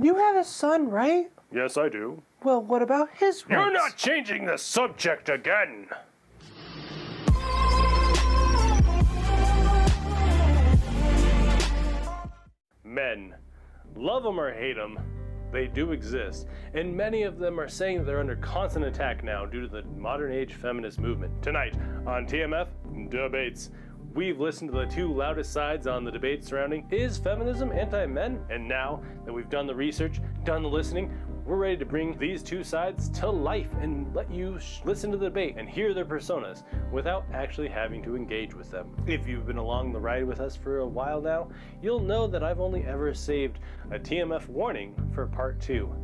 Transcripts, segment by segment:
You have a son, right? Yes, I do. Well, what about his rights? You're not changing the subject again! Men. Love them or hate them, they do exist, and many of them are saying that they're under constant attack now due to the modern age feminist movement. Tonight on TMF Debates, we've listened to the two loudest sides on the debate surrounding is feminism anti-men? And now that we've done the research, done the listening, we're ready to bring these two sides to life and let you listen to the debate and hear their personas without actually having to engage with them. If you've been along the ride with us for a while now, you'll know that I've only ever saved a TMF warning for part 2.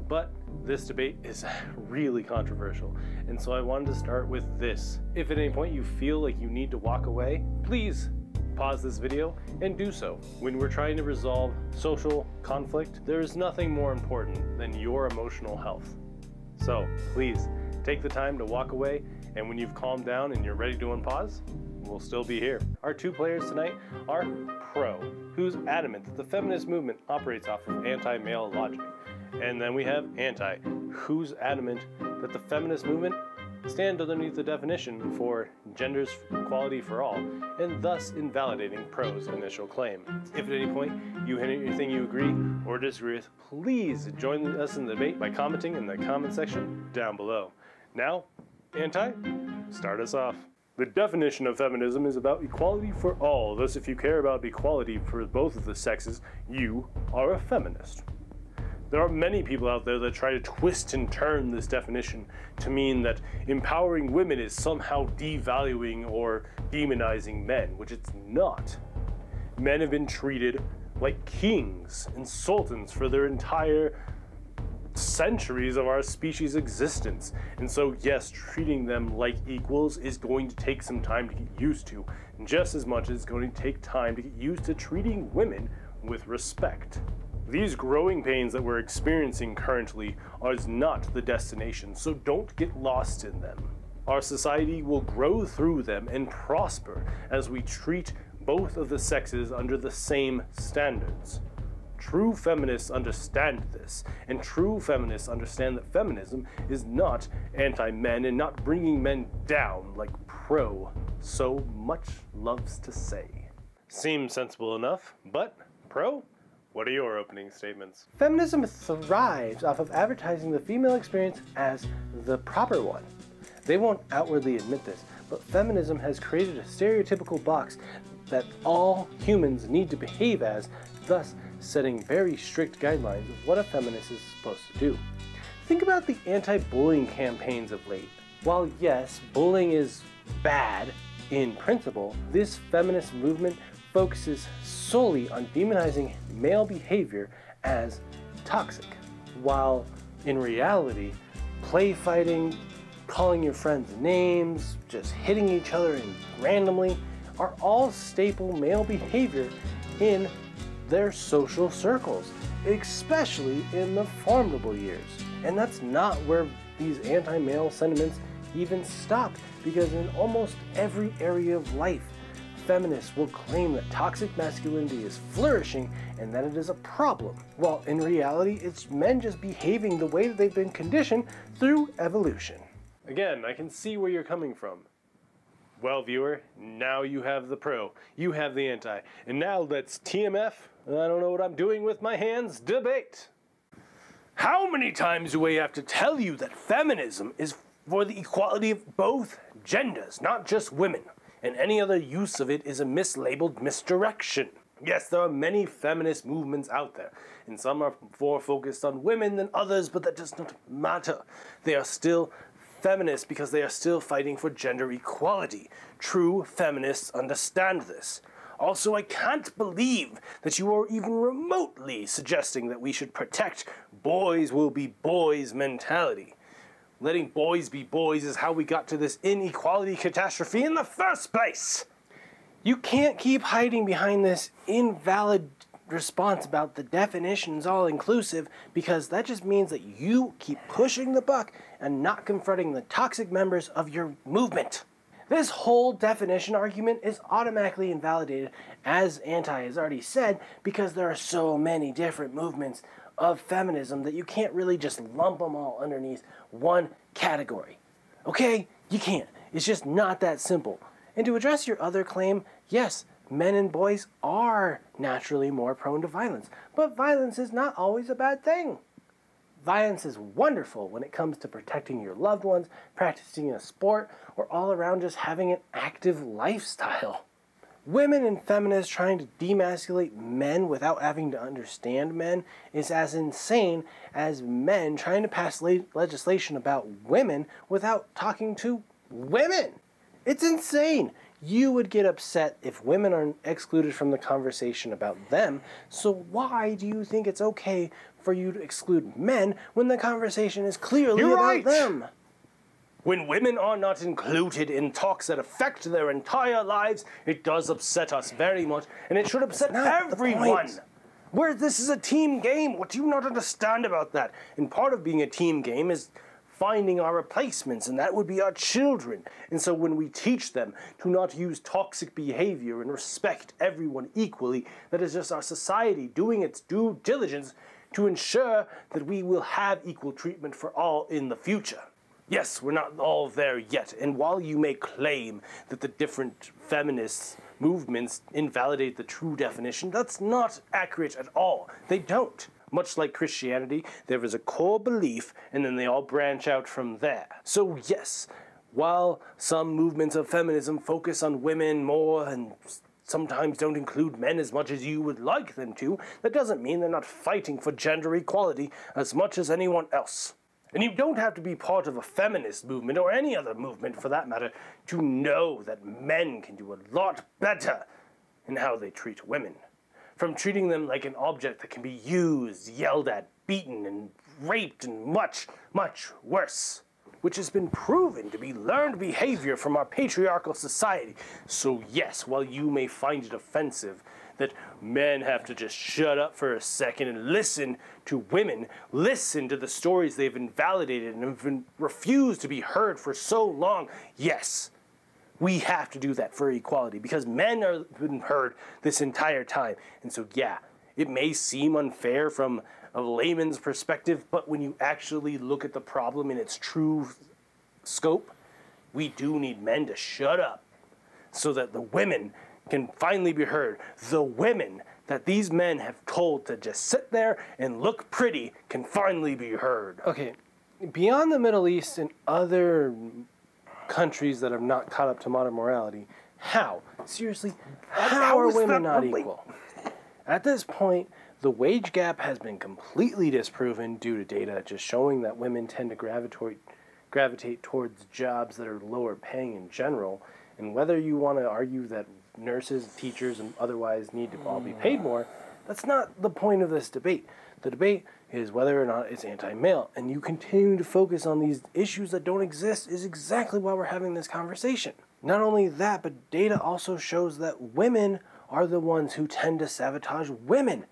But this debate is really controversial, and so I wanted to start with this. If at any point you feel like you need to walk away, please pause this video and do so. When we're trying to resolve social conflict, there is nothing more important than your emotional health. So please take the time to walk away, and when you've calmed down and you're ready to unpause, we'll still be here. Our two players tonight are Pro, who's adamant that the feminist movement operates off of anti-male logic. And then we have Anti, who's adamant that the feminist movement stands underneath the definition for gender's equality for all, and thus invalidating Pro's initial claim. If at any point you hit anything you agree or disagree with, please join us in the debate by commenting in the comment section down below. Now, Anti, start us off. The definition of feminism is about equality for all. Thus, if you care about equality for both of the sexes, you are a feminist. There are many people out there that try to twist and turn this definition to mean that empowering women is somehow devaluing or demonizing men, which it's not. Men have been treated like kings and sultans for their entire centuries of our species' existence. And so yes, treating them like equals is going to take some time to get used to, just as much as it's going to take time to get used to treating women with respect. These growing pains that we're experiencing currently is not the destination, so don't get lost in them. Our society will grow through them and prosper as we treat both of the sexes under the same standards. True feminists understand this, and true feminists understand that feminism is not anti-men and not bringing men down like Pro so much loves to say. Seems sensible enough, but Pro? What are your opening statements? Feminism thrives off of advertising the female experience as the proper one. They won't outwardly admit this, but feminism has created a stereotypical box that all humans need to behave as, thus setting very strict guidelines of what a feminist is supposed to do. Think about the anti-bullying campaigns of late. While yes, bullying is bad in principle, this feminist movement focuses solely on demonizing male behavior as toxic, while in reality, play fighting, calling your friends names, just hitting each other randomly are all staple male behavior in their social circles, especially in the formidable years. And that's not where these anti-male sentiments even stop, because in almost every area of life, feminists will claim that toxic masculinity is flourishing and that it is a problem, while in reality it's men just behaving the way that they've been conditioned through evolution. Again, I can see where you're coming from. Well, viewer, now you have the Pro, you have the Anti, and now let's TMF, I don't know what I'm doing with my hands, debate. How many times do we have to tell you that feminism is for the equality of both genders, not just women? And any other use of it is a mislabeled misdirection. Yes, there are many feminist movements out there, and some are more focused on women than others, but that does not matter. They are still feminists because they are still fighting for gender equality. True feminists understand this. Also, I can't believe that you are even remotely suggesting that we should protect boys will be boys mentality. Letting boys be boys is how we got to this inequality catastrophe in the first place. You can't keep hiding behind this invalid response about the definition's all-inclusive, because that just means that you keep pushing the buck and not confronting the toxic members of your movement. This whole definition argument is automatically invalidated, as Anti has already said, because there are so many different movements of feminism that you can't really just lump them all underneath one category. Okay? You can't. It's just not that simple. And to address your other claim, yes, men and boys are naturally more prone to violence, but violence is not always a bad thing. Violence is wonderful when it comes to protecting your loved ones, practicing a sport, or all around just having an active lifestyle. Women and feminists trying to demasculate men without having to understand men is as insane as men trying to pass legislation about women without talking to women. It's insane. You would get upset if women are excluded from the conversation about them, so why do you think it's okay for you to exclude men when the conversation is clearly about them? When women are not included in talks that affect their entire lives, it does upset us very much, and it should upset everyone. Where this is a team game, what do you not understand about that? And part of being a team game is finding our replacements, and that would be our children. And so when we teach them to not use toxic behavior and respect everyone equally, that is just our society doing its due diligence to ensure that we will have equal treatment for all in the future. Yes, we're not all there yet, and while you may claim that the different feminist movements invalidate the true definition, that's not accurate at all. They don't. Much like Christianity, there is a core belief, and then they all branch out from there. So yes, while some movements of feminism focus on women more and sometimes don't include men as much as you would like them to, that doesn't mean they're not fighting for gender equality as much as anyone else. And you don't have to be part of a feminist movement, or any other movement for that matter, to know that men can do a lot better in how they treat women. From treating them like an object that can be used, yelled at, beaten, and raped, and much, much worse, which has been proven to be learned behavior from our patriarchal society. So yes, while you may find it offensive that men have to just shut up for a second and listen to women, listen to the stories they've invalidated and have been refused to be heard for so long, yes, we have to do that for equality, because men have been heard this entire time. And so, yeah, it may seem unfair from a layman's perspective, but when you actually look at the problem in its true scope, we do need men to shut up so that the women can finally be heard. The women that these men have told to just sit there and look pretty can finally be heard. Okay, beyond the Middle East and other countries that have not caught up to modern morality, how? Seriously, how are women not equal? At this point, the wage gap has been completely disproven due to data just showing that women tend to gravitate towards jobs that are lower paying in general. And whether you want to argue that nurses, teachers, and otherwise need to all be paid more, that's not the point of this debate. The debate is whether or not it's anti-male, and you continue to focus on these issues that don't exist is exactly why we're having this conversation. Not only that, but data also shows that women are the ones who tend to sabotage women,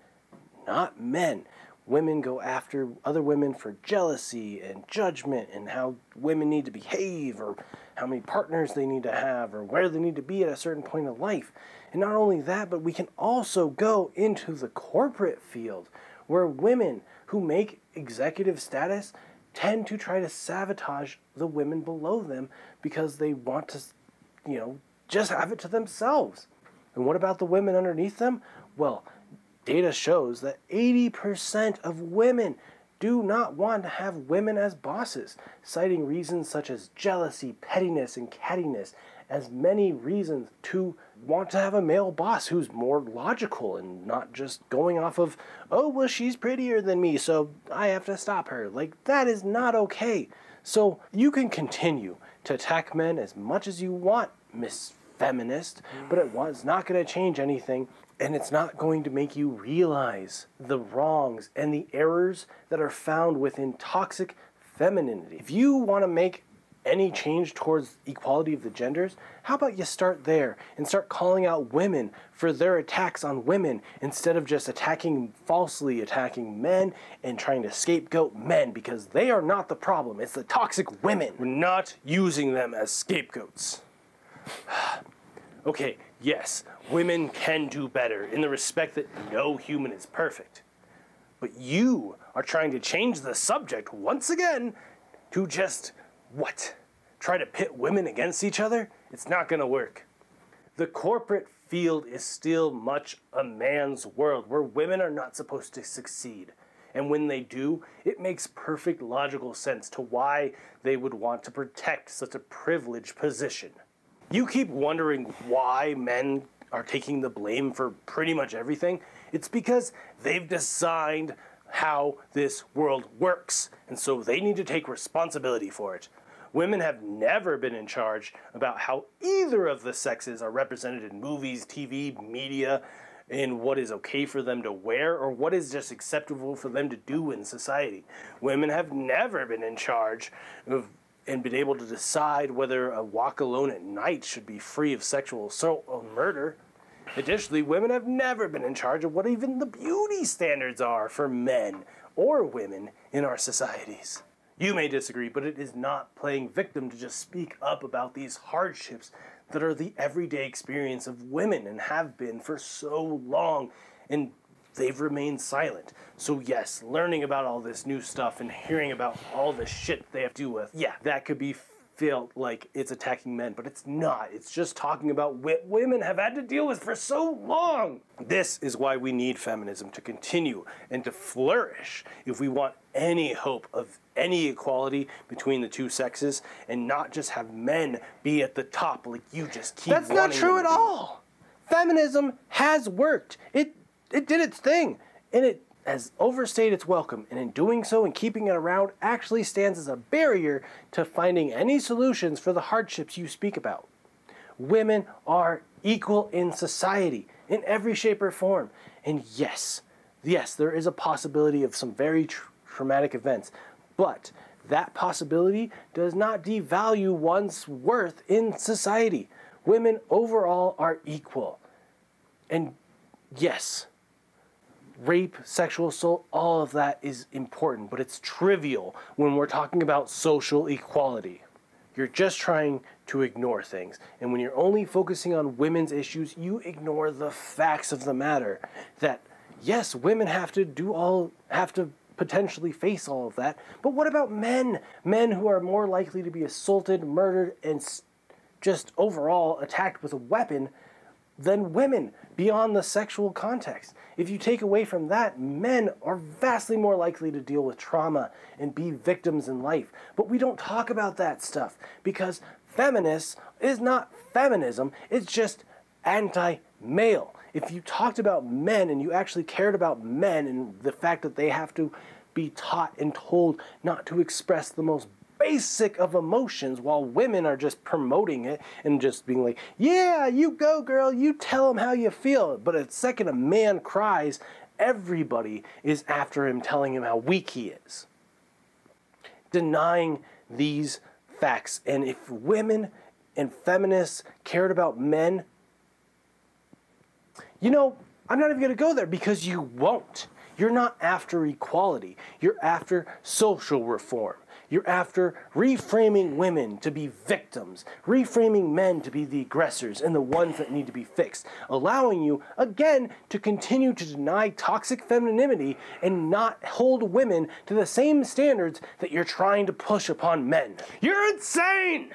not men. Women go after other women for jealousy and judgment and how women need to behave, or how many partners they need to have, or where they need to be at a certain point of life. And not only that, but we can also go into the corporate field, where women who make executive status tend to try to sabotage the women below them because they want to, just have it to themselves. And what about the women underneath them? Well, data shows that 80% of women do not want to have women as bosses, citing reasons such as jealousy, pettiness, and cattiness as many reasons to want to have a male boss who's more logical and not just going off of, oh, well, she's prettier than me, so I have to stop her. Like, that is not okay. So you can continue to attack men as much as you want, Miss Feminist, but it's not going to change anything, and it's not going to make you realize the wrongs and the errors that are found within toxic femininity. If you want to make any change towards equality of the genders, how about you start there and start calling out women for their attacks on women instead of just falsely attacking men and trying to scapegoat men, because they are not the problem. It's the toxic women. We're not using them as scapegoats. Okay, yes, women can do better in the respect that no human is perfect. But you are trying to change the subject once again to just, what? Try to pit women against each other? It's not going to work. The corporate field is still much a man's world where women are not supposed to succeed. And when they do, it makes perfect logical sense to why they would want to protect such a privileged position. You keep wondering why men are taking the blame for pretty much everything. It's because they've designed how this world works, and so they need to take responsibility for it. Women have never been in charge about how either of the sexes are represented in movies, TV, media, in what is okay for them to wear or what is just acceptable for them to do in society. Women have never been in charge of and been able to decide whether a walk alone at night should be free of sexual assault or murder. Additionally, women have never been in charge of what even the beauty standards are for men or women in our societies. You may disagree, but it is not playing victim to just speak up about these hardships that are the everyday experience of women and have been for so long, and they've remained silent. So yes, learning about all this new stuff and hearing about all the shit they have to deal with, yeah, that could be felt like it's attacking men, but it's not. It's just talking about what women have had to deal with for so long. This is why we need feminism to continue and to flourish if we want any hope of any equality between the two sexes and not just have men be at the top like you just keep wanting them to be. That's not true at all. Feminism has worked. It did its thing, and it has overstayed its welcome, and in doing so and keeping it around actually stands as a barrier to finding any solutions for the hardships you speak about. Women are equal in society, in every shape or form, and yes, there is a possibility of some very traumatic events, but that possibility does not devalue one's worth in society. Women overall are equal, and yes, rape, sexual assault, all of that is important, but it's trivial when we're talking about social equality. You're just trying to ignore things, and when you're only focusing on women's issues, you ignore the facts of the matter. That yes, women have to potentially face all of that, but what about men? Men who are more likely to be assaulted, murdered, and just overall attacked with a weapon than women beyond the sexual context. If you take away from that, men are vastly more likely to deal with trauma and be victims in life. But we don't talk about that stuff because feminists is not feminism, it's just anti-male. If you talked about men and you actually cared about men and the fact that they have to be taught and told not to express the most basic of emotions while women are just promoting it and just being like, yeah, you go girl, you tell him how you feel. But the second a man cries, everybody is after him, telling him how weak he is. Denying these facts. And if women and feminists cared about men, you know, I'm not even going to go there because you won't. You're not after equality. You're after social reform. You're after reframing women to be victims, reframing men to be the aggressors and the ones that need to be fixed, allowing you, again, to continue to deny toxic femininity and not hold women to the same standards that you're trying to push upon men. You're insane!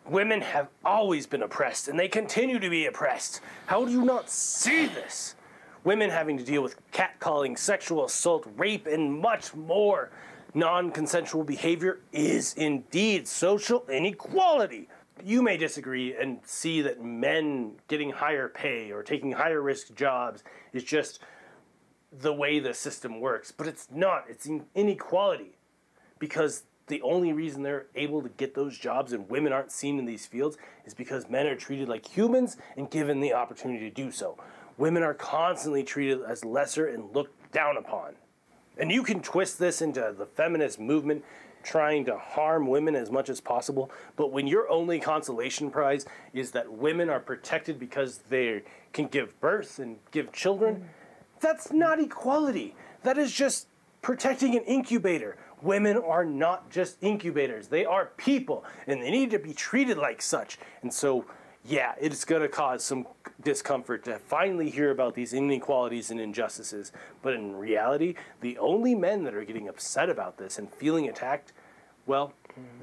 Women have always been oppressed, and they continue to be oppressed. How do you not see this? Women having to deal with catcalling, sexual assault, rape, and much more. Non-consensual behavior is indeed social inequality. You may disagree and see that men getting higher pay or taking higher risk jobs is just the way the system works, but it's not. It's inequality because the only reason they're able to get those jobs and women aren't seen in these fields is because men are treated like humans and given the opportunity to do so. Women are constantly treated as lesser and looked down upon. And you can twist this into the feminist movement trying to harm women as much as possible, but when your only consolation prize is that women are protected because they can give birth and give children, that's not equality. That is just protecting an incubator. Women are not just incubators. They are people, and they need to be treated like such. And so yeah, it's going to cause some discomfort to finally hear about these inequalities and injustices. But in reality, the only men that are getting upset about this and feeling attacked, well,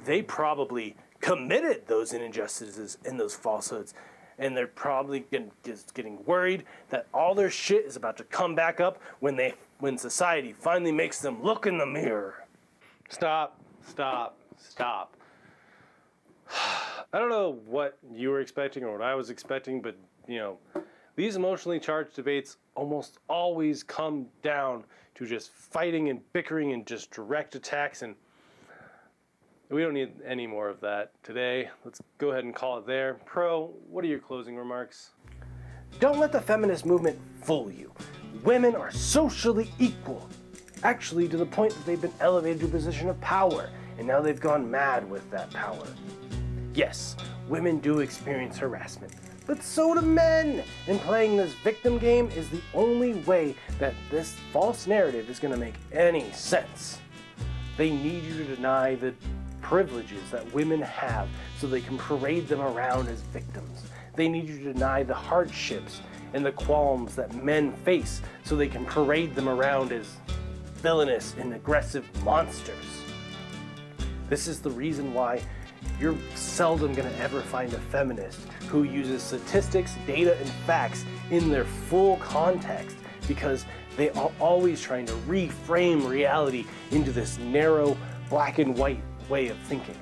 they probably committed those injustices and those falsehoods. And they're probably just getting worried that all their shit is about to come back up when society finally makes them look in the mirror. Stop. I don't know what you were expecting or what I was expecting, but, these emotionally charged debates almost always come down to just fighting and bickering and just direct attacks, and we don't need any more of that today. Let's go ahead and call it there. Pro, what are your closing remarks? Don't let the feminist movement fool you. Women are socially equal. Actually, to the point that they've been elevated to a position of power, and now they've gone mad with that power. Yes, women do experience harassment, but so do men. And playing this victim game is the only way that this false narrative is going to make any sense. They need you to deny the privileges that women have so they can parade them around as victims. They need you to deny the hardships and the qualms that men face so they can parade them around as villainous and aggressive monsters. This is the reason why you're seldom going to ever find a feminist who uses statistics, data, and facts in their full context, because they are always trying to reframe reality into this narrow, black and white way of thinking.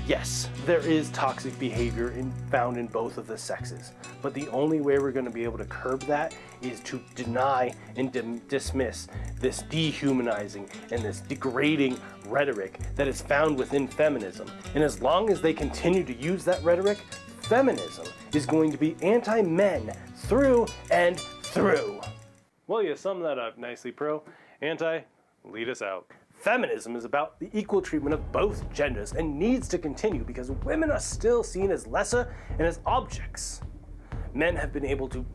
Yes, there is toxic behavior found in both of the sexes, but the only way we're going to be able to curb that is to deny and dismiss this dehumanizing and this degrading rhetoric that is found within feminism. And as long as they continue to use that rhetoric, feminism is going to be anti-men through and through. Well, you summed that up nicely, Pro. Anti, lead us out. Feminism is about the equal treatment of both genders and needs to continue because women are still seen as lesser and as objects. Men have been able to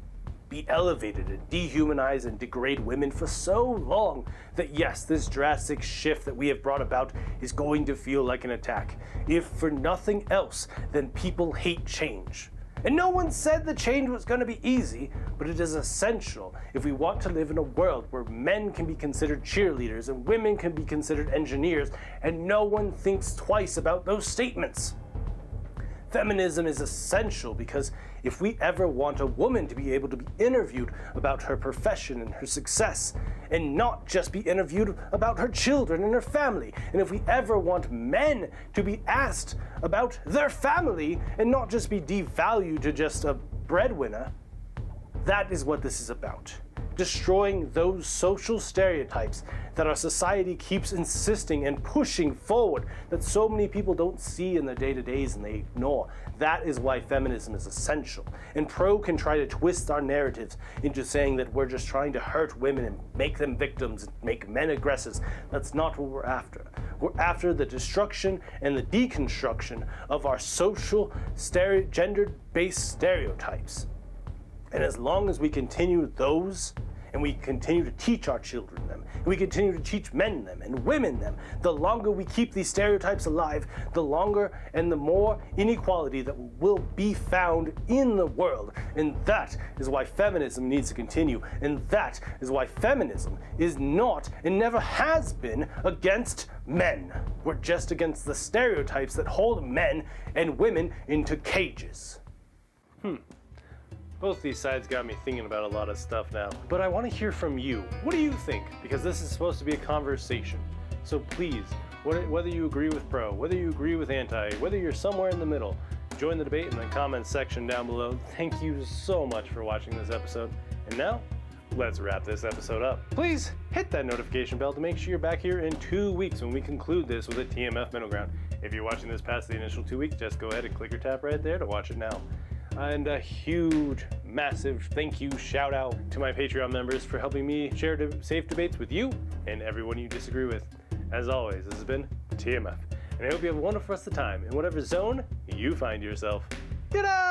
be elevated and dehumanize and degrade women for so long that yes, this drastic shift that we have brought about is going to feel like an attack. If for nothing else, then people hate change. And no one said the change was going to be easy, but it is essential if we want to live in a world where men can be considered cheerleaders and women can be considered engineers, and no one thinks twice about those statements. Feminism is essential because if we ever want a woman to be able to be interviewed about her profession and her success, and not just be interviewed about her children and her family, and if we ever want men to be asked about their family and not just be devalued to just a breadwinner, that is what this is about. Destroying those social stereotypes that our society keeps insisting and pushing forward that so many people don't see in their day-to-days and they ignore. That is why feminism is essential. And Pro can try to twist our narratives into saying that we're just trying to hurt women and make them victims and make men aggressors. That's not what we're after. We're after the destruction and the deconstruction of our social gender-based stereotypes. And as long as we continue those, and we continue to teach our children them, and we continue to teach men them and women them, the longer we keep these stereotypes alive, the longer and the more inequality that will be found in the world. And that is why feminism needs to continue. And that is why feminism is not and never has been against men. We're just against the stereotypes that hold men and women into cages. Both these sides got me thinking about a lot of stuff now, but I want to hear from you. What do you think? Because this is supposed to be a conversation. So please, whether you agree with Pro, whether you agree with Anti, whether you're somewhere in the middle, join the debate in the comments section down below. Thank you so much for watching this episode. And now, let's wrap this episode up. Please hit that notification bell to make sure you're back here in 2 weeks when we conclude this with a TMF middle ground. If you're watching this past the initial 2 weeks, just go ahead and click or tap right there to watch it now. And a huge, massive thank you shout out to my Patreon members for helping me share safe debates with you and everyone you disagree with. As always, this has been TMF, and I hope you have a wonderful rest of the time in whatever zone you find yourself. Good night!